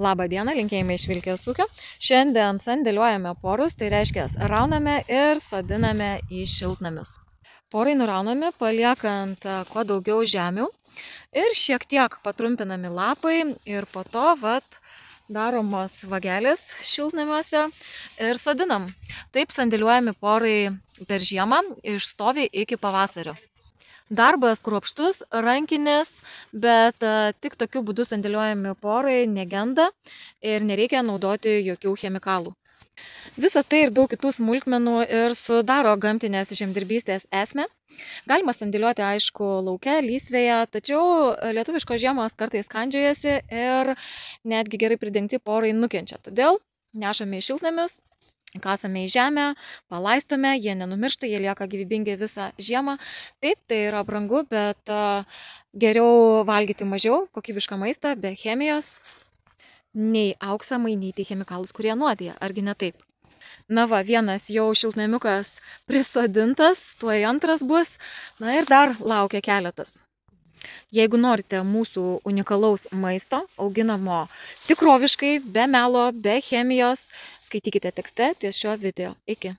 Labą dieną, linkėjimai iš Vilkės ūkio. Šiandien sandėliuojame porus, tai reiškia rauname ir sodiname į šiltnamius. Porai nuraunami, paliekant kuo daugiau žemių ir šiek tiek patrumpinami lapai ir po to daromos vagelės šiltnamiuose ir sodinam. Taip sandėliuojami porai per žiemą, išstovi iki pavasario. Darbas kruopštus, rankinis, bet tik tokiu būdu sandėliuojami porai negenda ir nereikia naudoti jokių chemikalų. Visa tai ir daug kitų smulkmenų ir sudaro gamtinės žemdirbystės esmę. Galima sandėliuoti, aišku, lauke, lysvėje, tačiau lietuviškos žiemos kartais kandžiojasi ir netgi gerai pridengti porai nukenčia. Todėl nešame į šiltnamius, kasame į žemę, palaistome, jie nenumiršta, jie lieka gyvybingi visą žiemą. Taip, tai yra brangu, bet geriau valgyti mažiau kokybišką maistą be chemijos, nei auksą mainyti chemikalus, kurie nuodija, argi ne taip? Na va, vienas jau šiltnamiukas prisodintas, tuoj antras bus, na ir dar laukia keletas. Jeigu norite mūsų unikalaus maisto, auginamo tikroviškai, be melo, be chemijos, skaitykite tekste ties šio video. Iki.